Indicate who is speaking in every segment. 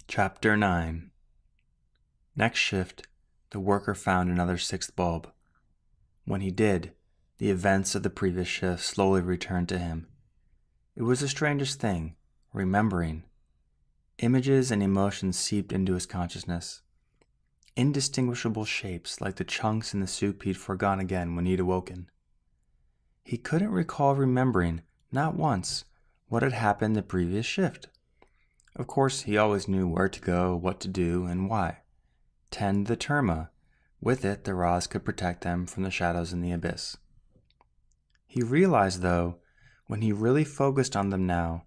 Speaker 1: Chapter 9. Next shift, the worker found another sixth bulb. When he did, the events of the previous shift slowly returned to him. It was the strangest thing, remembering. Images and emotions seeped into his consciousness. Indistinguishable shapes like the chunks in the soup he'd forgotten again when he'd awoken. He couldn't recall remembering, not once, what had happened the previous shift. Of course, he always knew where to go, what to do, and why. Tend the terma. With it, the Rahz could protect them from the shadows in the abyss. He realized, though, when he really focused on them now,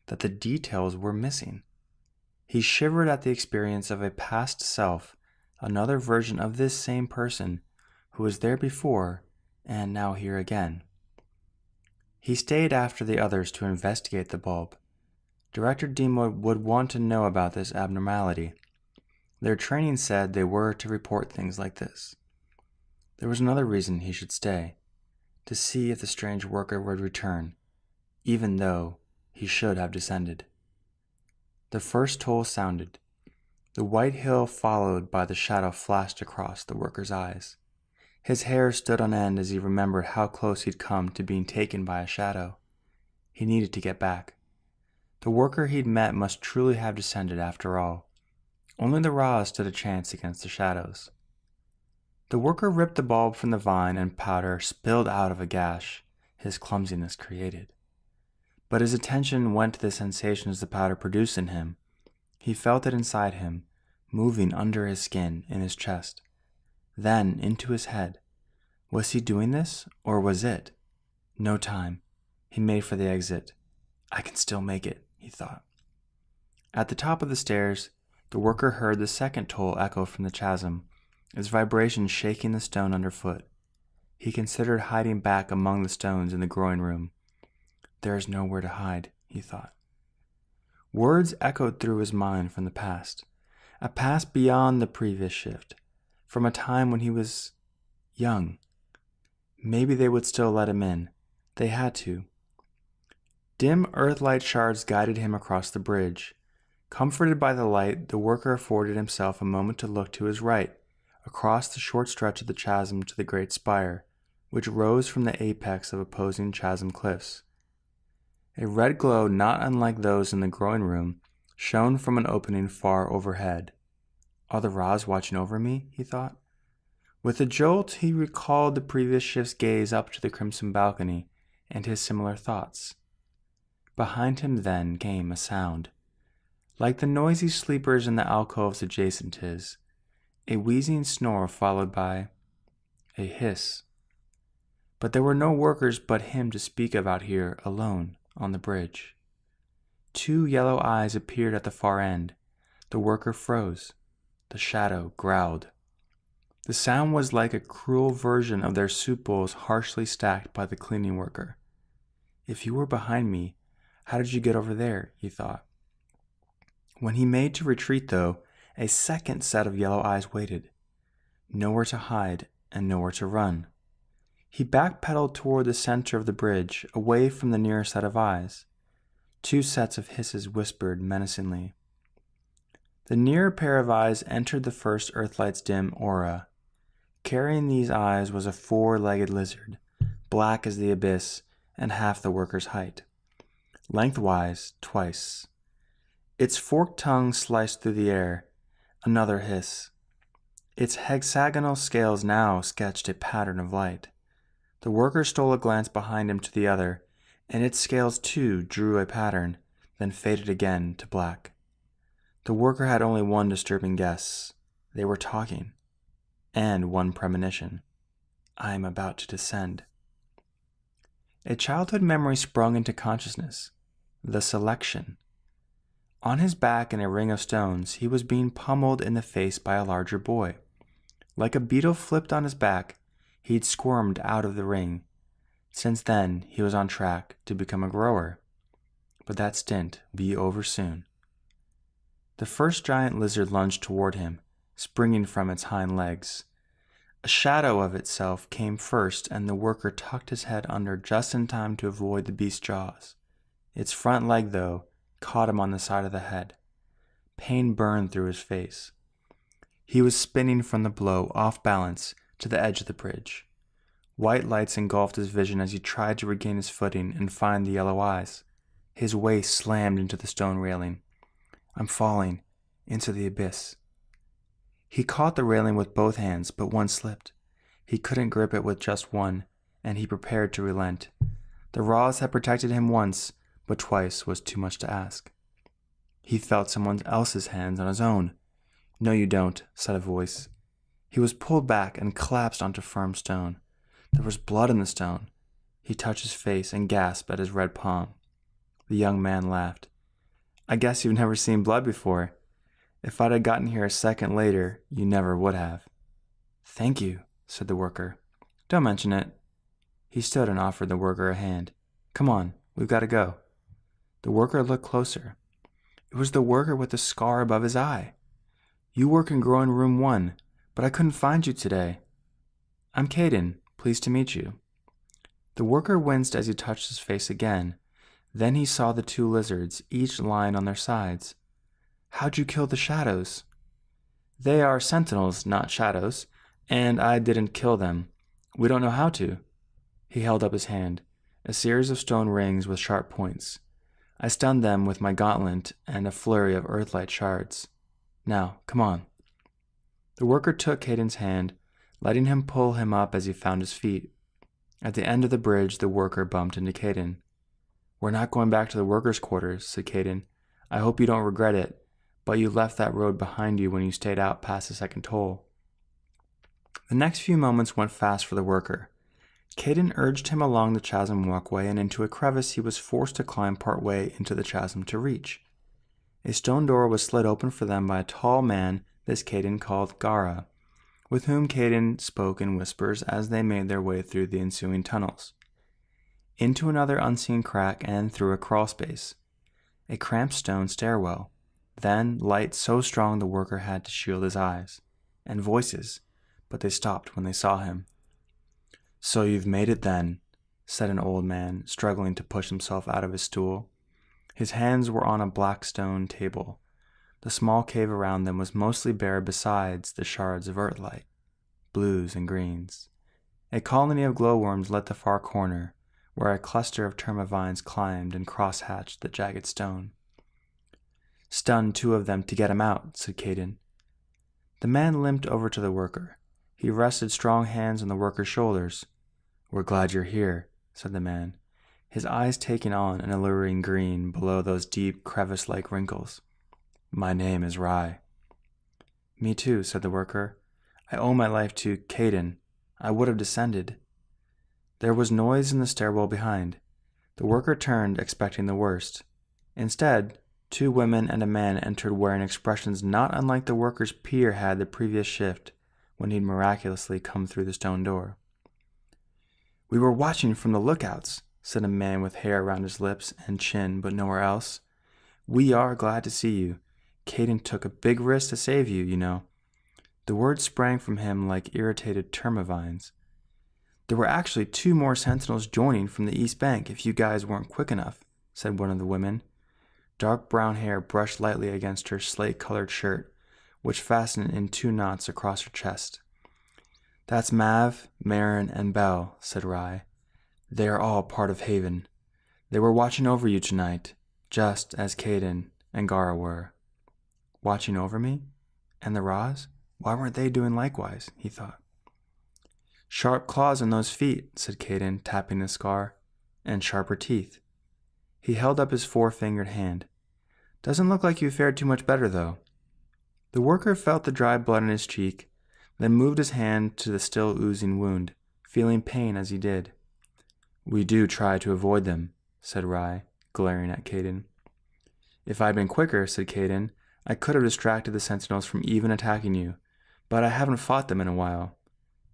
Speaker 1: that the details were missing. He shivered at the experience of a past self, another version of this same person who was there before and now here again. He stayed after the others to investigate the bulb. Director Dean would want to know about this abnormality. Their training said they were to report things like this. There was another reason he should stay, to see if the strange worker would return, even though he should have descended. The first toll sounded. The white hill followed by the shadow flashed across the worker's eyes. His hair stood on end as he remembered how close he'd come to being taken by a shadow. He needed to get back. The worker he'd met must truly have descended after all. Only the Rahz stood a chance against the shadows. The worker ripped the bulb from the vine and powder spilled out of a gash his clumsiness created. But his attention went to the sensations the powder produced in him. He felt it inside him, moving under his skin, in his chest. Then into his head. Was he doing this, or was it? No time. He made for the exit. I can still make it, he thought. At the top of the stairs, the worker heard the second toll echo from the chasm, its vibration shaking the stone underfoot. He considered hiding back among the stones in the growing room. There is nowhere to hide, he thought. Words echoed through his mind from the past, a past beyond the previous shift, from a time when he was young. Maybe they would still let him in. They had to. Dim earthlight shards guided him across the bridge. Comforted by the light, the worker afforded himself a moment to look to his right, across the short stretch of the chasm to the great spire, which rose from the apex of opposing chasm cliffs. A red glow not unlike those in the growing room shone from an opening far overhead. Are the Rahz watching over me? He thought. With a jolt, he recalled the previous shift's gaze up to the crimson balcony and his similar thoughts. Behind him then came a sound, like the noisy sleepers in the alcoves adjacent to his, a wheezing snore followed by a hiss. But there were no workers but him to speak of out here alone on the bridge. Two yellow eyes appeared at the far end. The worker froze. The shadow growled. The sound was like a cruel version of their soup bowls harshly stacked by the cleaning worker. If you were behind me, how did you get over there? He thought. When he made to retreat, though, a second set of yellow eyes waited. Nowhere to hide and nowhere to run. He backpedaled toward the center of the bridge, away from the nearer set of eyes. Two sets of hisses whispered menacingly. The nearer pair of eyes entered the first Earthlight's dim aura. Carrying these eyes was a four-legged lizard, black as the abyss and half the worker's height. Lengthwise, twice. Its forked tongue sliced through the air. Another hiss. Its hexagonal scales now sketched a pattern of light. The worker stole a glance behind him to the other, and its scales too drew a pattern, then faded again to black. The worker had only one disturbing guess. They were talking. And one premonition. I am about to descend. A childhood memory sprung into consciousness. The selection. On his back in a ring of stones, he was being pummeled in the face by a larger boy. Like a beetle flipped on his back, he'd squirmed out of the ring. Since then, he was on track to become a grower. But that stint would be over soon. The first giant lizard lunged toward him, springing from its hind legs. A shadow of itself came first, and the worker tucked his head under just in time to avoid the beast's jaws. Its front leg, though, caught him on the side of the head. Pain burned through his face. He was spinning from the blow, off balance, to the edge of the bridge. White lights engulfed his vision as he tried to regain his footing and find the yellow eyes. His waist slammed into the stone railing. I'm falling into the abyss. He caught the railing with both hands, but one slipped. He couldn't grip it with just one, and he prepared to relent. The Rahz had protected him once, but twice was too much to ask. He felt someone else's hands on his own. No, you don't, said a voice. He was pulled back and collapsed onto firm stone. There was blood in the stone. He touched his face and gasped at his red palm. The young man laughed. I guess you've never seen blood before. If I'd have gotten here a second later, you never would have. Thank you, said the worker. Don't mention it. He stood and offered the worker a hand. Come on, we've got to go. The worker looked closer. It was the worker with the scar above his eye. You work in growing room 1, but I couldn't find you today. I'm Caden. Pleased to meet you. The worker winced as he touched his face again. Then he saw the 2 lizards, each lying on their sides. How'd you kill the shadows? They are sentinels, not shadows, and I didn't kill them. We don't know how to. He held up his hand, a series of stone rings with sharp points. I stunned them with my gauntlet and a flurry of earthlight shards. Now, come on. The worker took Caden's hand, letting him pull him up as he found his feet. At the end of the bridge, the worker bumped into Caden. We're not going back to the workers' quarters, said Caden. I hope you don't regret it, but you left that road behind you when you stayed out past the second toll. The next few moments went fast for the worker. Caden urged him along the chasm walkway and into a crevice he was forced to climb part way into the chasm to reach. A stone door was slid open for them by a tall man this Caden called Gara, with whom Caden spoke in whispers as they made their way through the ensuing tunnels. Into another unseen crack and through a crawlspace. A cramped stone stairwell. Then light so strong the worker had to shield his eyes. And voices, but they stopped when they saw him. So you've made it then, said an old man, struggling to push himself out of his stool. His hands were on a black stone table. The small cave around them was mostly bare besides the shards of earthlight, blues and greens. A colony of glowworms lit the far corner, where a cluster of termavines climbed and cross-hatched the jagged stone. Stun 2 of them to get him out, said Caden. The man limped over to the worker. He rested strong hands on the worker's shoulders. We're glad you're here, said the man, his eyes taking on an alluring green below those deep crevice-like wrinkles. My name is Rahz. Me too, said the worker. I owe my life to Caden. I would have descended. There was noise in the stairwell behind. The worker turned, expecting the worst. Instead, 2 women and a man entered wearing expressions not unlike the worker's peer had the previous shift when he'd miraculously come through the stone door. We were watching from the lookouts, said a man with hair around his lips and chin but nowhere else. We are glad to see you. Caden took a big risk to save you, you know. The words sprang from him like irritated termavines. There were actually 2 more sentinels joining from the east bank if you guys weren't quick enough, said one of the women. Dark brown hair brushed lightly against her slate-colored shirt, which fastened in 2 knots across her chest. That's Mav, Marin, and Belle, said Rahz. They are all part of Haven. They were watching over you tonight, just as Caden and Gara were. Watching over me? And the Rahz? Why weren't they doing likewise? He thought. Sharp claws on those feet, said Caden, tapping the scar, and sharper teeth. He held up his 4-fingered hand. Doesn't look like you fared too much better, though. The worker felt the dry blood on his cheek, then moved his hand to the still oozing wound, feeling pain as he did. We do try to avoid them, said Rahz, glaring at Caden. If I'd been quicker, said Caden, I could have distracted the sentinels from even attacking you, but I haven't fought them in a while.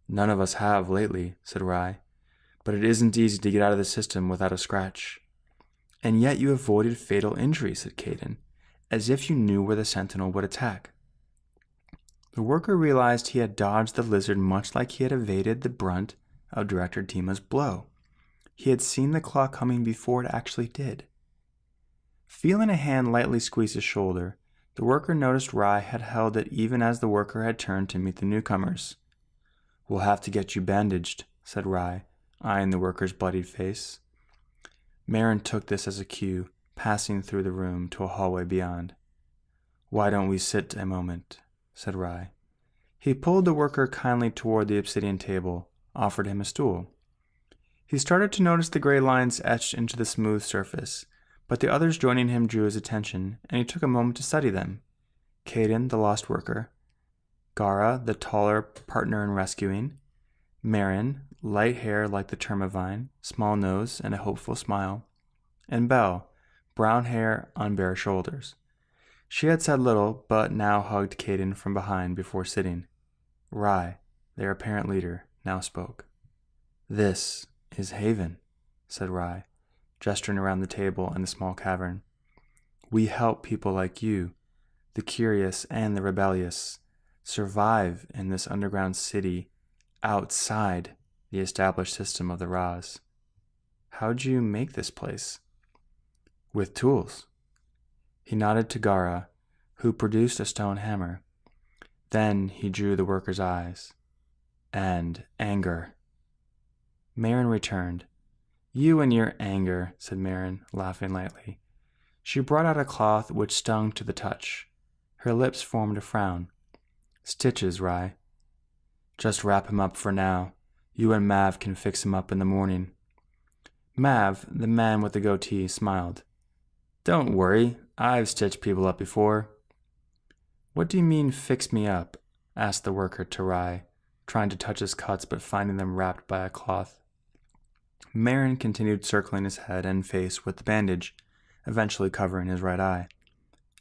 Speaker 1: None of us have lately, said Rahz, but it isn't easy to get out of the system without a scratch. And yet you avoided fatal injury, said Caden, as if you knew where the sentinel would attack. The worker realized he had dodged the lizard much like he had evaded the brunt of Director Dima's blow. He had seen the claw coming before it actually did. Feeling a hand lightly squeeze his shoulder, The worker noticed Rahz had held it even as the worker had turned to meet the newcomers. "We'll have to get you bandaged," said Rahz, eyeing the worker's bloodied face. Marin took this as a cue, passing through the room to a hallway beyond. "Why don't we sit a moment?" said Rahz. He pulled the worker kindly toward the obsidian table, offered him a stool. He started to notice the gray lines etched into the smooth surface, but the others joining him drew his attention, and he took a moment to study them. Caden, the lost worker; Gara, the taller partner in rescuing; Marin, light hair like the termavine, small nose, and a hopeful smile; and Belle, brown hair on bare shoulders. She had said little, but now hugged Caden from behind before sitting. Rahz, their apparent leader, now spoke. "This is Haven," said Rahz, gesturing around the table and the small cavern. "We help people like you, the curious and the rebellious, survive in this underground city outside the established system of the Rahz. How'd you make this place?" "With tools." He nodded to Gara, who produced a stone hammer. Then he drew the worker's eyes. "And anger." Marin returned. "You and your anger," said Marin, laughing lightly. She brought out a cloth which stung to the touch. Her lips formed a frown. "Stitches, Rahz." "Just wrap him up for now. You and Mav can fix him up in the morning." Mav, the man with the goatee, smiled. "Don't worry, I've stitched people up before." "What do you mean, fix me up?" asked the worker to Rahz, trying to touch his cuts but finding them wrapped by a cloth. Marin continued circling his head and face with the bandage, eventually covering his right eye.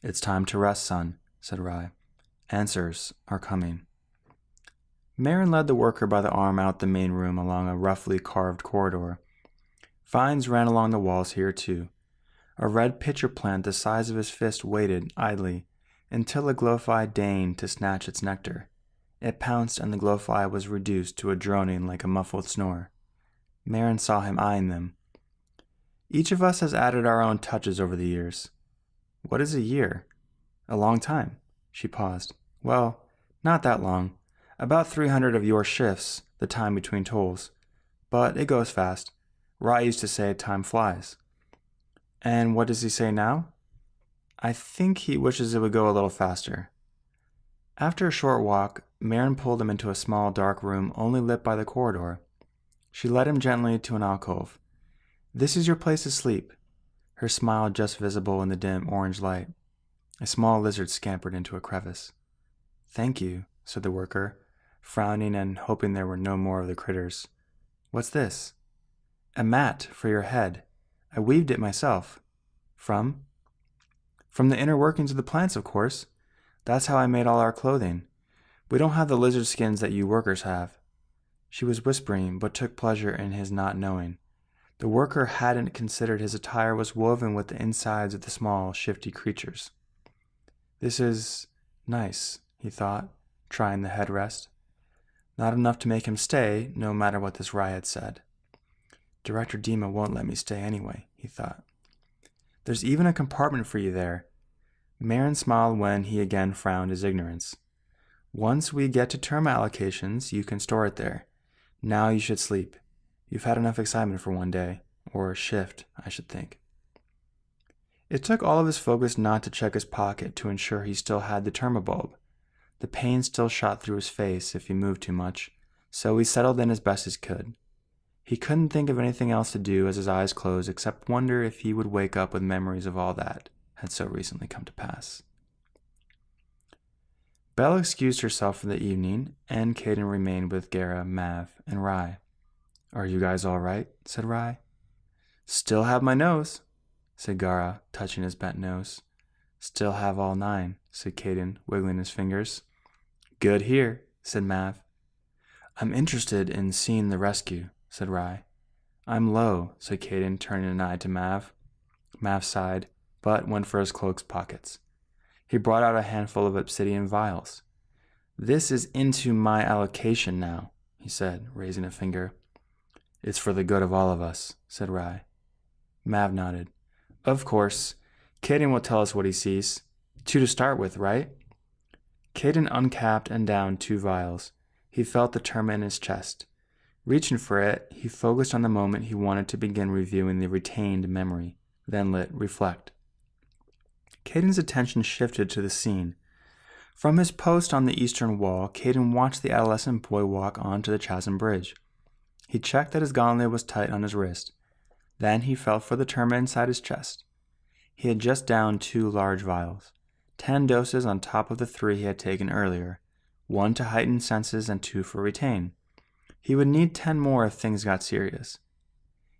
Speaker 1: "It's time to rest, son," said Rahz. "Answers are coming." Marin led the worker by the arm out the main room along a roughly carved corridor. Vines ran along the walls here too. A red pitcher plant the size of his fist waited idly until a glowfly deigned to snatch its nectar. It pounced and the glowfly was reduced to a droning like a muffled snore. Marin saw him eyeing them. "Each of us has added our own touches over the years." "What is a year?" "A long time." She paused. "Well, not that long. About 300 of your shifts, the time between tolls. But it goes fast. Rahz used to say time flies." "And what does he say now?" "I think he wishes it would go a little faster." After a short walk, Marin pulled him into a small dark room only lit by the corridor. She led him gently to an alcove. "This is your place to sleep." Her smile just visible in the dim orange light. A small lizard scampered into a crevice. "Thank you," said the worker, frowning and hoping there were no more of the critters. "What's this?" "A mat for your head. I weaved it myself." "From?" "From the inner workings of the plants, of course. That's how I made all our clothing. We don't have the lizard skins that you workers have." She was whispering, but took pleasure in his not knowing. The worker hadn't considered his attire was woven with the insides of the small, shifty creatures. "This is nice," he thought, trying the headrest. Not enough to make him stay, no matter what this Rahz had said. "Director Dima won't let me stay anyway," he thought. "There's even a compartment for you there." Marin smiled when he again frowned his ignorance. "Once we get to term allocations, you can store it there. Now you should sleep. You've had enough excitement for one day. Or shift, I should think." It took all of his focus not to check his pocket to ensure he still had the termabulb. The pain still shot through his face if he moved too much, so he settled in as best he could. He couldn't think of anything else to do as his eyes closed except wonder if he would wake up with memories of all that had so recently come to pass. Belle excused herself for the evening, and Caden remained with Gara, Mav, and Rahz. "Are you guys all right?" said Rahz. "Still have my nose," said Gara, touching his bent nose. "Still have all 9, said Caden, wiggling his fingers. "Good here," said Mav. "I'm interested in seeing the rescue," said Rahz. "I'm low," said Caden, turning an eye to Mav. Mav sighed, but went for his cloak's pockets. He brought out a handful of obsidian vials. "This is into my allocation now," he said, raising a finger. "It's for the good of all of us," said Rahz. Mav nodded. "Of course. Caden will tell us what he sees." 2 to start with, right? Caden uncapped and downed 2 vials. He felt the terma in his chest. Reaching for it, he focused on the moment he wanted to begin reviewing the retained memory, then lit reflect. Caden's attention shifted to the scene. From his post on the eastern wall, Caden watched the adolescent boy walk onto the chasm bridge. He checked that his gauntlet was tight on his wrist. Then he felt for the terma inside his chest. He had just downed 2 large vials, 10 doses on top of the 3 he had taken earlier, 1 to heighten senses and 2 for retain. He would need 10 more if things got serious.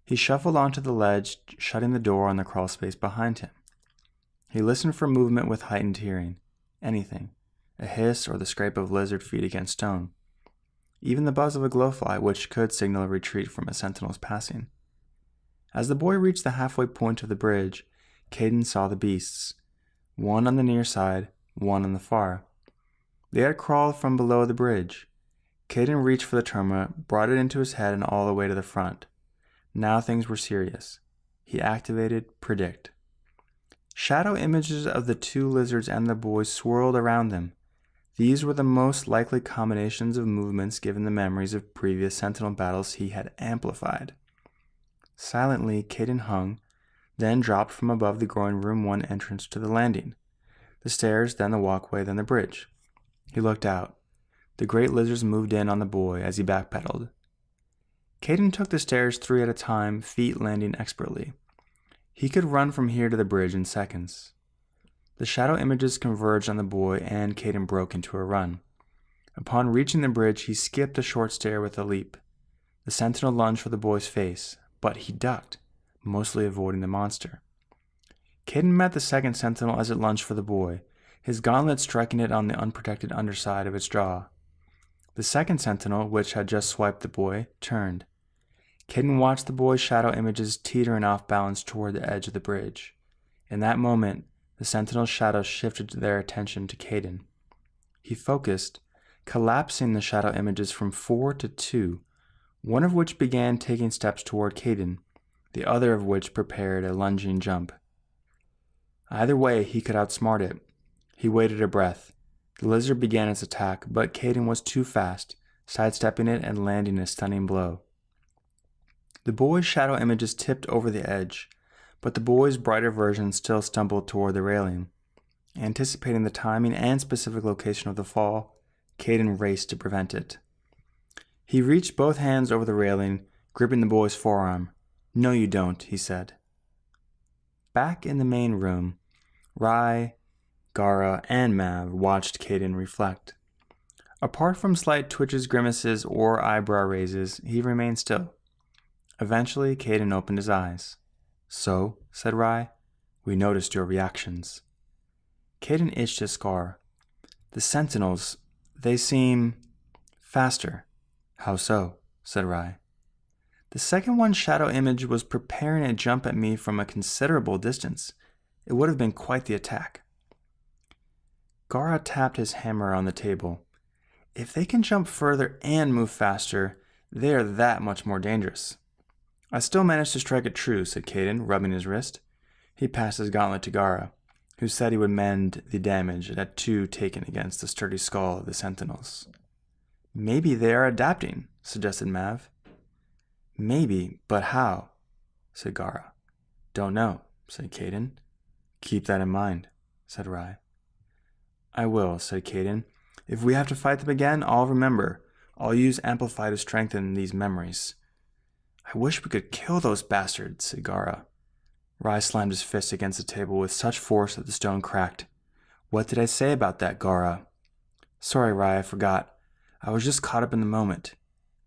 Speaker 1: He shuffled onto the ledge, shutting the door on the crawlspace behind him. He listened for movement with heightened hearing. Anything. A hiss or the scrape of lizard feet against stone. Even the buzz of a glowfly, which could signal a retreat from a sentinel's passing. As the boy reached the halfway point of the bridge, Caden saw the beasts. 1 on the near side, 1 on the far. They had crawled from below the bridge. Caden reached for the terma, brought it into his head and all the way to the front. Now things were serious. He activated Predict. Shadow images of the 2 lizards and the boy swirled around them. These were the most likely combinations of movements given the memories of previous sentinel battles he had amplified. Silently, Caden hung, then dropped from above the growing room 1 entrance to the landing. The stairs, then the walkway, then the bridge. He looked out. The great lizards moved in on the boy as he backpedaled. Caden took the stairs 3 at a time, feet landing expertly. He could run from here to the bridge in seconds. The shadow images converged on the boy, and Caden broke into a run. Upon reaching the bridge, he skipped a short stair with a leap. The sentinel lunged for the boy's face, but he ducked, mostly avoiding the monster. Caden met the second sentinel as it lunged for the boy, his gauntlet striking it on the unprotected underside of its jaw. The second sentinel, which had just swiped the boy, turned. Caden watched the boy's shadow images teetering off balance toward the edge of the bridge. In that moment, the sentinel's shadows shifted their attention to Caden. He focused, collapsing the shadow images from 4 to 2, one of which began taking steps toward Caden, the other of which prepared a lunging jump. Either way, he could outsmart it. He waited a breath. The lizard began its attack, but Caden was too fast, sidestepping it and landing a stunning blow. The boy's shadow images tipped over the edge, but the boy's brighter version still stumbled toward the railing. Anticipating the timing and specific location of the fall, Caden raced to prevent it. He reached both hands over the railing, gripping the boy's forearm. "No, you don't," he said. Back in the main room, Rai, Gara, and Mav watched Caden reflect. Apart from slight twitches, grimaces, or eyebrow raises, he remained still. Eventually, Caden opened his eyes. "So," said Rai, "we noticed your reactions." Caden itched his scar. "The sentinels, they seem faster." "How so?" said Rai. "The second one's shadow image was preparing a jump at me from a considerable distance. It would have been quite the attack." Gara tapped his hammer on the table. "If they can jump further and move faster, they are that much more dangerous." "I still managed to strike it true," said Caden, rubbing his wrist. He passed his gauntlet to Gara, who said he would mend the damage it had 2 taken against the sturdy skull of the sentinels. "Maybe they are adapting," suggested Mav. "Maybe, but how?" said Gara. "Don't know," said Caden. "Keep that in mind," said Rai. "I will," said Caden. "If we have to fight them again, I'll remember. I'll use Amplify to strengthen these memories." "I wish we could kill those bastards," said Gara. Rai slammed his fist against the table with such force that the stone cracked. "What did I say about that, Gara?" "Sorry, Rai, I forgot. I was just caught up in the moment."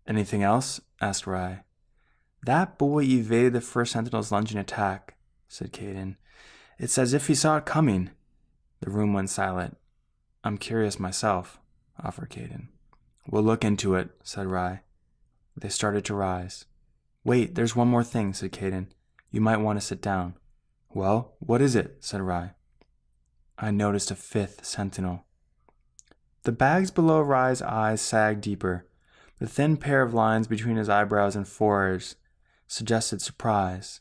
Speaker 1: "Anything else?" asked Rai. "That boy evaded the first sentinel's lunging attack," said Caden. "It's as if he saw it coming." The room went silent. "I'm curious myself," offered Caden. "We'll look into it," said Rai. They started to rise. "Wait, there's one more thing," said Caden. "You might want to sit down." "Well, what is it?" said Rai. "I noticed a 5th sentinel." The bags below Rai's eyes sagged deeper. The thin pair of lines between his eyebrows and forehead suggested surprise.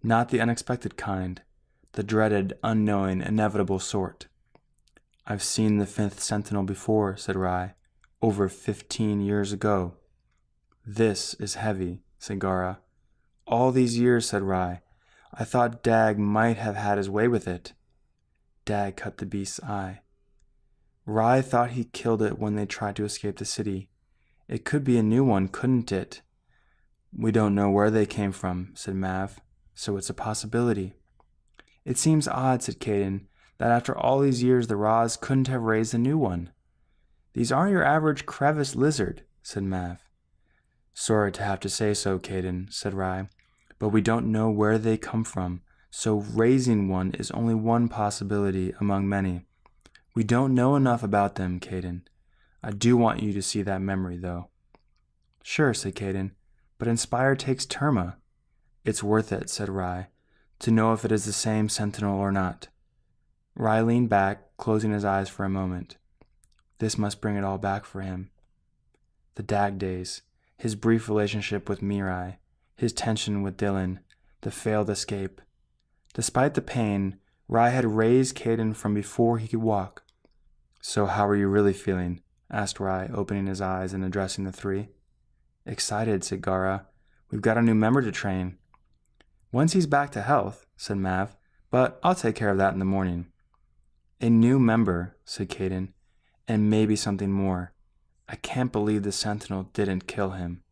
Speaker 1: Not the unexpected kind, the dreaded, unknowing, inevitable sort. I've seen the 5th Sentinel before, said Rai. Over 15 years ago. This is heavy, said Gara. All these years, said Rai. I thought Dag might have had his way with it. Dag cut the beast's eye. Rai thought he killed it when they tried to escape the city. It could be a new one, couldn't it? We don't know where they came from, said Mav, so it's a possibility. It seems odd, said Caden, that after all these years the Rahz couldn't have raised a new one. These aren't your average crevice lizard, said Mav. Sorry to have to say so, Caden, said Rai, but we don't know where they come from, so raising one is only one possibility among many. We don't know enough about them, Caden. I do want you to see that memory, though. Sure, said Caden, but Inspire takes Terma. It's worth it, said Rai, to know if it is the same Sentinel or not. Rai leaned back, closing his eyes for a moment. This must bring it all back for him. The Dag days, his brief relationship with Mirai, his tension with Dylan, the failed escape. Despite the pain, Rai had raised Caden from before he could walk. So how are you really feeling? Asked Rai, opening his eyes and addressing the three. Excited, said Gara. We've got a new member to train. Once he's back to health, said Mav, but I'll take care of that in the morning. A new member, said Caden, and maybe something more. I can't believe the Sentinel didn't kill him.